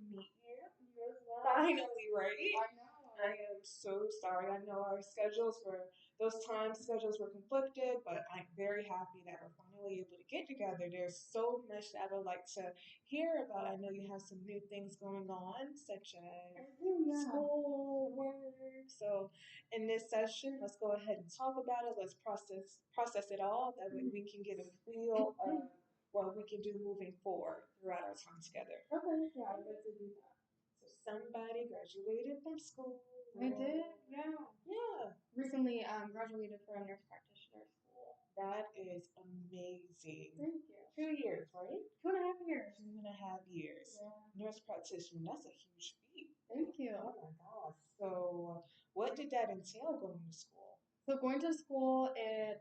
meet you. You as well. Finally, right? I know. I am so sorry. I know our schedules were, those time schedules were conflicted, but I'm very happy that we're finally able to get together. There's so much that I would like to hear about. I know you have some new things going on, such as I do, yeah. school, work. So in this session, let's go ahead and talk about it. Let's process it all. That way we can get a feel of what we can do moving forward throughout our time together. Okay, yeah, I'd like to do that. So somebody graduated from school. I did, yeah. Yeah. Recently graduated from nurse practitioner school. That is amazing. Thank you. 2 years, right? 2.5 years. 2.5 years. Yeah. Nurse practitioner, that's a huge feat. Thank you. Oh my gosh. So, what did that entail going to school? So going to school, it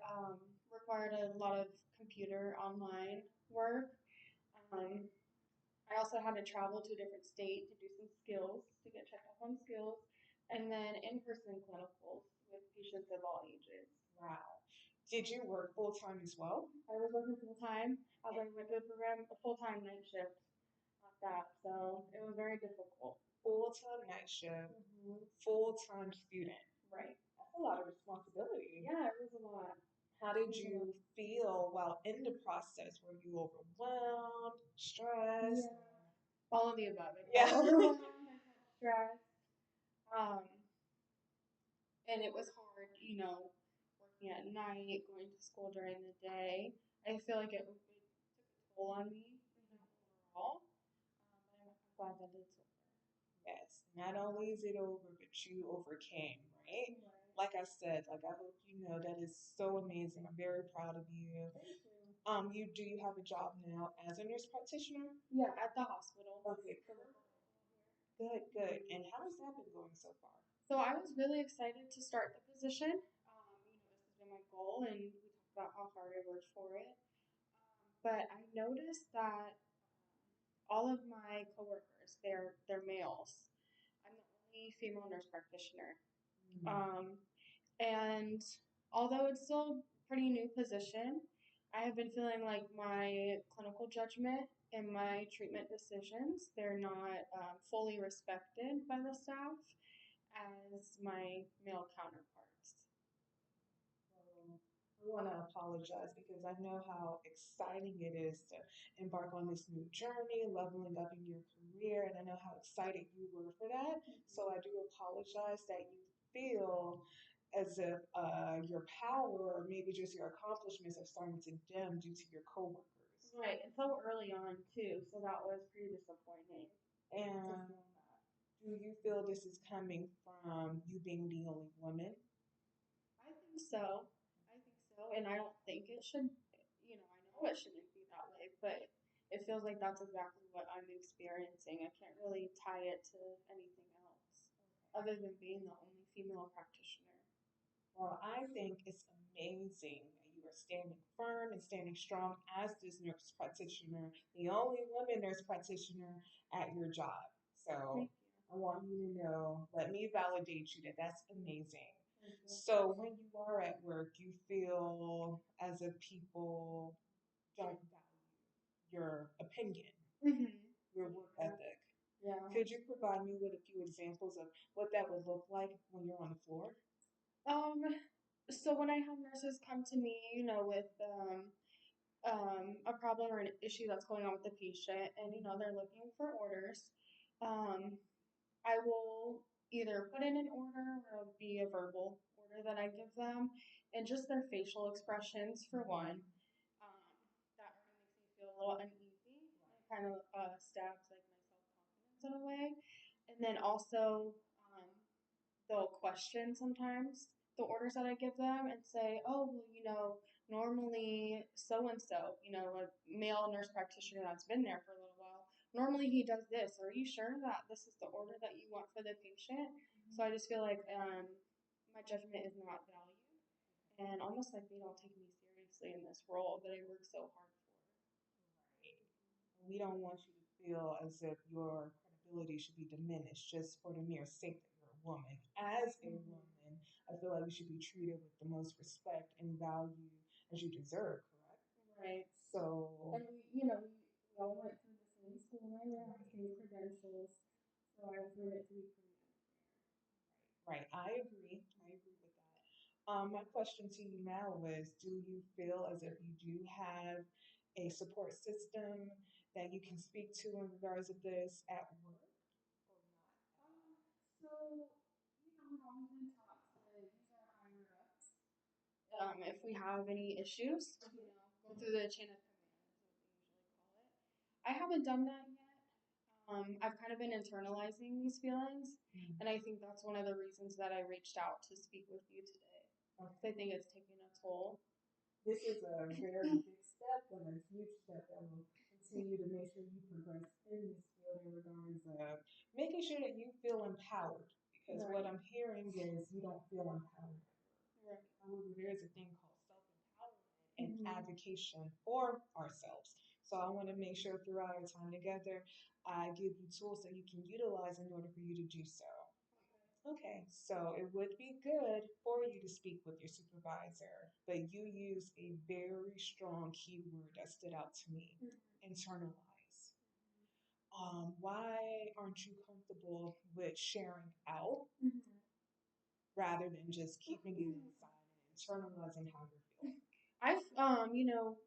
required a lot of computer online work. Um, I also had to travel to a different state to do some skills, to get checked up on skills, and then in-person clinicals with patients of all ages. Wow. Did you work full time as well? I was working full time as I went to the program, a full time night shift at that, so it was very difficult. Full time night shift, Mm-hmm. full time student. Right. That's a lot of responsibility. Yeah, it was a lot. How did you feel while in the process? Were you overwhelmed, stressed? Yeah. All of the above. I Yeah. felt overwhelmed, I felt stressed. Um, and it was hard, working at night, going to school during the day. I feel like it took a toll on me, overall. But I'm glad that it's over. Yes. Not only is it over, but you overcame, right? Right. Like I said, like I hope you know that is so amazing. I'm very proud of you. Thank you. Do you have a job now as a nurse practitioner? Yeah, at the hospital. Okay, good, good. And how has that been going so far? So I was really excited to start the position. This has been my goal, and we talked about how hard I worked for it. But I noticed that all of my coworkers, they're males. I'm the only female nurse practitioner. Um, and although it's still a pretty new position, I have been feeling like my clinical judgment and my treatment decisions, they're not fully respected by the staff as my male counterparts. Well, I want to apologize because I know how exciting it is to embark on this new journey, leveling up in your career, and I know how excited you were for that. So I do apologize that you feel as if your power or maybe just your accomplishments are starting to dim due to your coworkers. Right, and so early on too, so that was pretty disappointing. And do you feel this is coming from you being the only woman? I think so. I think so, and I don't think it should. I know it shouldn't be that way, but it feels like that's exactly what I'm experiencing. I can't really tie it to anything else other than being the only female practitioner. Well, I think it's amazing that you are standing firm and standing strong as this nurse practitioner, the only woman nurse practitioner at your job. So I want you to know, let me validate you that that's amazing. So when you are at work, you feel as if people don't value your opinion, your work ethic. Yeah. Could you provide me with a few examples of what that would look like when you're on the floor? Um, so when I have nurses come to me, with a problem or an issue that's going on with the patient, and they're looking for orders, I will either put in an order or it'll be a verbal order that I give them, and just their facial expressions for one. That already makes me feel a little uneasy. It kind of stabs like my self confidence in a way, and then also they'll question sometimes the orders that I give them and say, oh, well, normally so and so, a male nurse practitioner that's been there for a little while, normally he does this. Are you sure that this is the order that you want for the patient? So I just feel like my judgment is not valued, and almost like they don't take me seriously in this role that I work so hard for. Right. We don't want you to feel as if your credibility should be diminished just for the mere sake that you're a woman. As a woman, I feel like you should be treated with the most respect and value as you deserve, correct? Right. So, And we all went through the in school and they're asking credentials, so I find it to be pretty Right. I agree. I agree with that. My question to you now is, do you feel as if you do have a support system that you can speak to in regards of this at work or unfair. So, we've always been taught to use our higher ups. If we have any issues, go through the chain of command is what we usually call it. I haven't done that yet. I've kind of been internalizing these feelings, not? and I think that's one of the reasons that I reached out to speak with you today. I think it's taking a toll. This is a very big step, but a huge step that will continue to make sure you progress in this field in regards of making sure that you feel empowered. Because what I'm hearing is you don't feel empowered. Right. However, there is a thing called self empowerment and advocation for ourselves. So I want to make sure throughout our time together, I give you tools that you can utilize in order for you to do so. Okay, so it would be good for you to speak with your supervisor, but you use a very strong keyword that stood out to me: internalize. Why aren't you comfortable with sharing out rather than just keeping it inside and internalizing how you're feeling? I've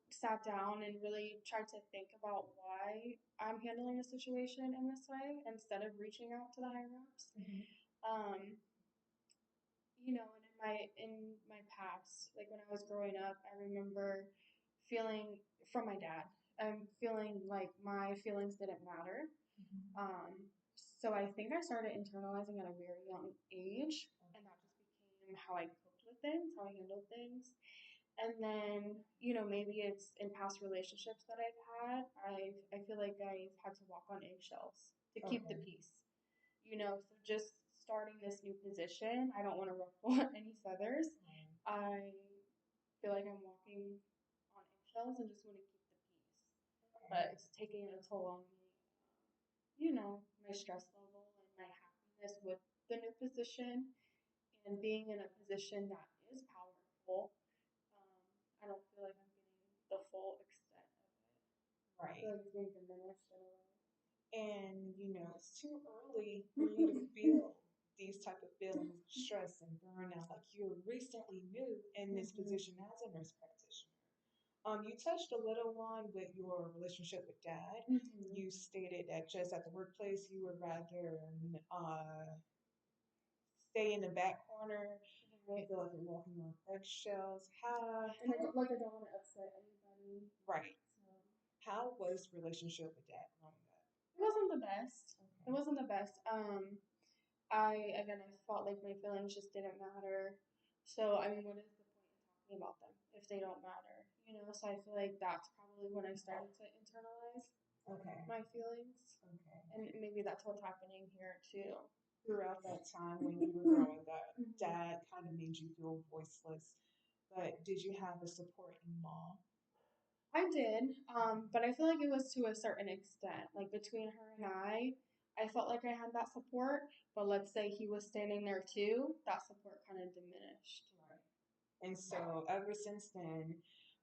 sat down and really tried to think about why I'm handling a situation in this way instead of reaching out to the higher ups. Um, and in my past, like when I was growing up, I remember feeling from my dad. I'm feeling like my feelings didn't matter. So I think I started internalizing at a very young age, and that just became how I coped with things, how I handled things. And then, maybe it's in past relationships that I've had. I feel like I've had to walk on eggshells to keep the peace. So just starting this new position, I don't want to ruffle any feathers. I feel like I'm walking on eggshells and just want to keep the peace. But it's taking a toll on me, my stress level and my happiness with the new position and being in a position that is powerful. I don't feel like I'm getting the full extent of it. I feel Right. like it's being diminished in a way. And it's too early for you to feel these type of feelings of stress and burnout like you're recently new in this position as a nurse practitioner. You touched a little on with your relationship with dad. You stated that just at the workplace you would rather uh, stay in the back corner. You feel like you're walking on eggshells. And I don't want to upset anybody. Right. So How was relationship with dad growing up? it wasn't the best. It Okay. wasn't the best. I felt like my feelings just didn't matter. So I mean, what is the point in talking about them if they don't matter? So I feel like that's probably when I started to internalize Okay. my feelings, Okay. and maybe that's what's happening here too. Throughout that time when you were growing up, dad kind of made you feel voiceless. But did you have a supporting mom? I did, but I feel like it was to a certain extent. Like between her and I felt like I had that support. But let's say he was standing there too, that support kind of diminished. Right. And so ever since then,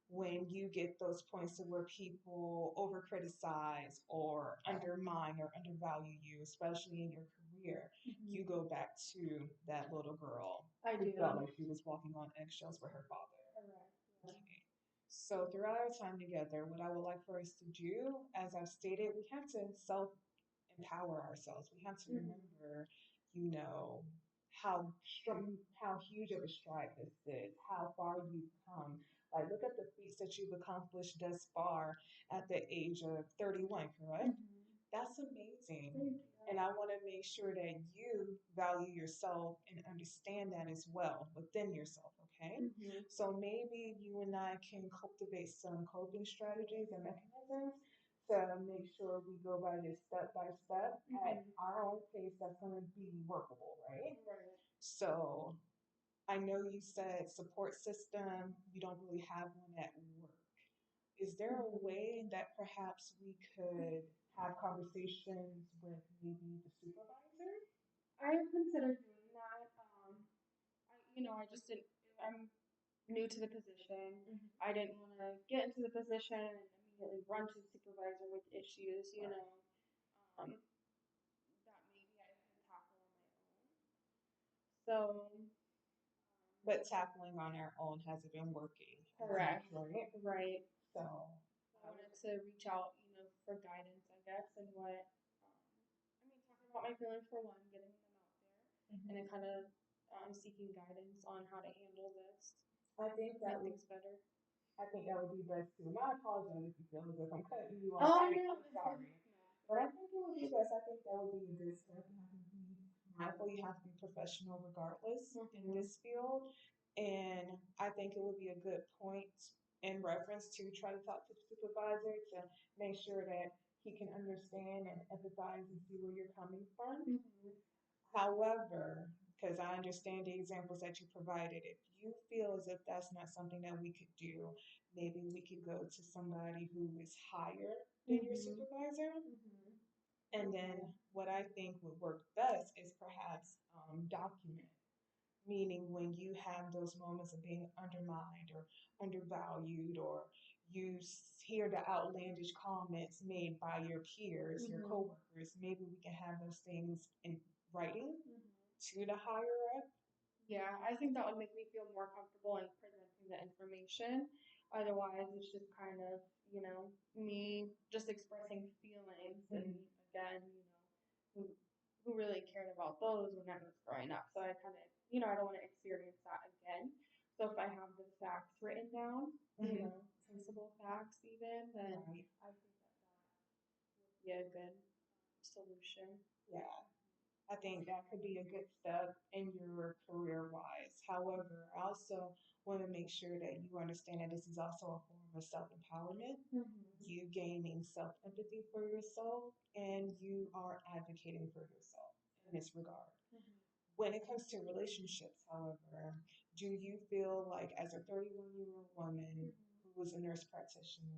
when you get those points to where people over criticize or undermine or undervalue you, especially in your career, you go back to that little girl I who do. felt like she was walking on eggshells with her father. Correct. Yeah. Okay. So throughout our time together, what I would like for us to do, as I've stated, we have to self empower ourselves. We have to remember, you know, how strong, how huge of a stride this is, how far you've come. Like, look at the feats that you've accomplished thus far at the age of 31, correct? That's amazing. And I want to make sure that you value yourself and understand that as well within yourself, okay? So maybe you and I can cultivate some coping strategies and mechanisms to make sure we go by step at our own pace that's going to be workable, right? Right. So I know you said support system, you don't really have one at work. Is there a way that perhaps we could have conversations with maybe the supervisor? I've considered doing that. I just didn't. I'm new to the position. I didn't want to get into the position and immediately run to the supervisor with issues, that maybe I can tackle on my own. So, But tackling on our own hasn't been working. correct, Right? right. So I wanted to reach out, for guidance, I guess, and talking about my feelings for one, getting them out there, and then kind of seeking guidance on how to handle this, I think that make would things better. I think that would be best too. And I apologize if you feel as if I'm cutting you off. Oh, no, I'm sorry. But I think it would be best. I think that would be a good step. You have to be mindful. You have to be professional regardless in this field. And I think it would be a good point in reference to try to talk to the supervisor to make sure that he can understand and empathize and see where you're coming from. However, because I understand the examples that you provided, if you feel as if that's not something that we could do, maybe we could go to somebody who is higher than your supervisor. And then what I think would work best is perhaps document, meaning when you have those moments of being undermined or undervalued, or you hear the outlandish comments made by your peers, your coworkers, maybe we can have those things in writing to the higher up. Yeah, I think that would make me feel more comfortable in presenting the information. Otherwise, it's just kind of, me just expressing feelings. And again, who really cared about those when I was growing up. So I kind of, I don't want to experience that again. So if I have the facts written down, principal facts even, then I think that would be a good solution. Yeah. I think that could be a good step in your career wise. However, I also want to make sure that you understand that this is also a form of self empowerment. You gaining self empathy for yourself, and you are advocating for yourself in this regard. When it comes to relationships, however, do you feel like, as a 31-year-old woman who was a nurse practitioner,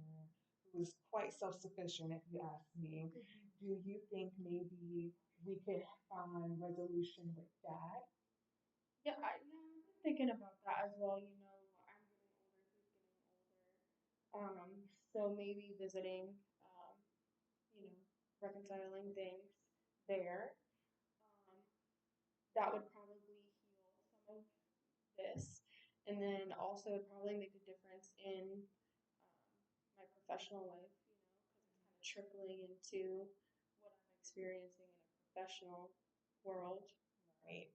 who was quite self sufficient, if you ask me, do you think maybe we could find resolution with that? Yeah, I've been thinking about that as well. I'm getting older, he's getting older. So maybe visiting, you know, reconciling things there. Um, that would probably heal some of this, and then also it'd probably make a difference in my professional life. Because it's kind of trickling into what I'm experiencing in a professional world. Right.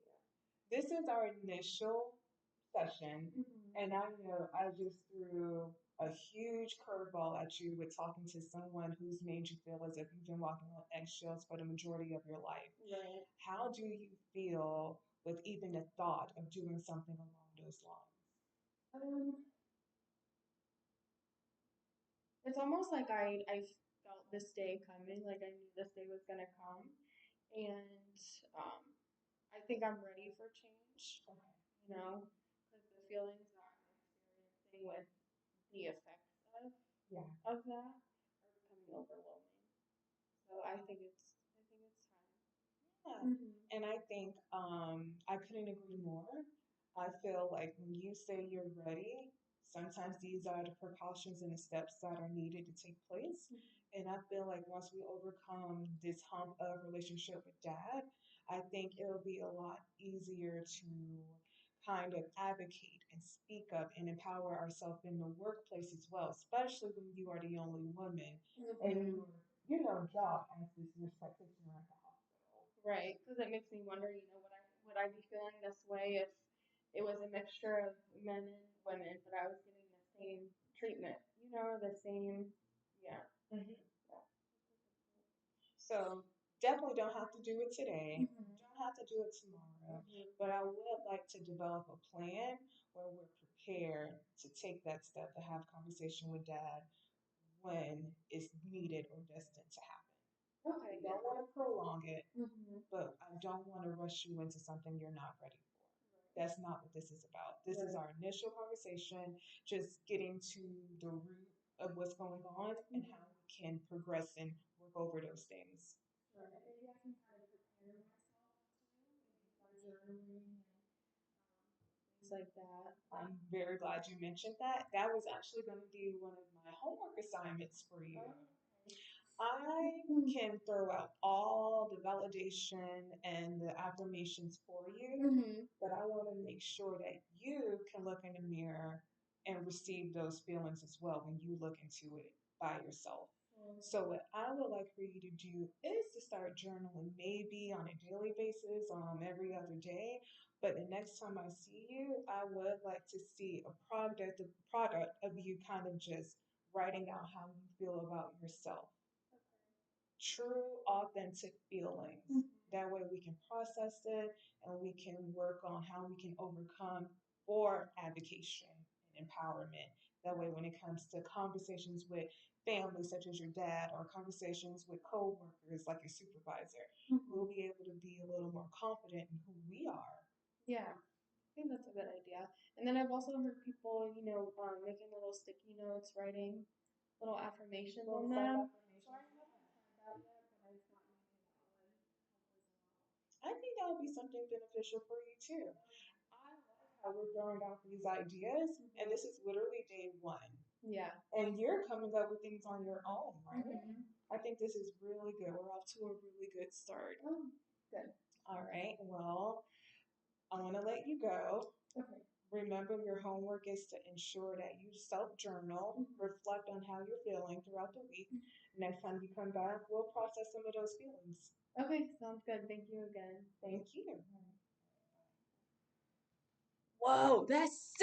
This is our initial session, and I know I just threw a huge curveball at you with talking to someone who's made you feel as if you've been walking on eggshells for the majority of your life. Right. How do you feel with even the thought of doing something along those lines? Um, it's almost like I felt this day coming, like I knew this day was gonna come, and I think I'm ready for change. Okay. Because the feelings that I'm experiencing with the effects of Yeah. of that are becoming overwhelming. So I think it's time. Yeah. And I think I couldn't agree more. I feel like when you say you're ready, sometimes these are the precautions and the steps that are needed to take place. And I feel like once we overcome this hump of relationship with dad, I think it'll be a lot easier to kind of advocate and speak up and empower ourselves in the workplace as well, especially when you are the only woman and your job as this nurse practitioner at the hospital. Right, because it makes me wonder, would I be feeling this way if it was a mixture of men and women, but I was getting the same treatment, the same, yeah. Mhm. So definitely don't have to do it today. Don't have to do it tomorrow. But I would like to develop a plan where we're prepared to take that step to have conversation with dad when it's needed or destined to happen. Okay, I don't want to prolong it, but I don't want to rush you into something you're not ready for. That's not what this is about. This is our initial conversation, just getting to the root of what's going on and how we can progress and work over those things. Sure. And maybe I can kind of prepare myself too, maybe by journaling and like that. I'm very glad you mentioned that. That was actually going to be one of my homework assignments for you. I can throw out all the validation and the affirmations for you, Mm-hmm. but I want to make sure that you can look in the mirror and receive those feelings as well when you look into it by yourself. So, what I would like for you to do is to start journaling maybe on a daily basis, every other day. But the next time I see you, I would like to see a product of you kind of just writing out how you feel about yourself. True, authentic feelings. Mm-hmm. That way we can process it and we can work on how we can overcome for advocation and empowerment. That way, when it comes to conversations with family, such as your dad, or conversations with coworkers, like your supervisor, we'll be able to be a little more confident in who we are. Yeah, I think that's a good idea. And then I've also heard people, making little sticky notes, writing little affirmations on them. So I haven't tried that yet, but I thought maybe that would help as well. I think that would be something beneficial for you too. I like how we're throwing out these ideas, and this is literally day one. Yeah. And you're coming up with things on your own, right? Mm-hmm. I think this is really good. We're off to a really good start. Oh, good. All right. Well, I want to let you go. Okay. Remember, your homework is to ensure that you self journal, reflect on how you're feeling throughout the week. Next time you come back, we'll process some of those feelings. Okay, sounds good. Thank you again. Thank you. Whoa, that's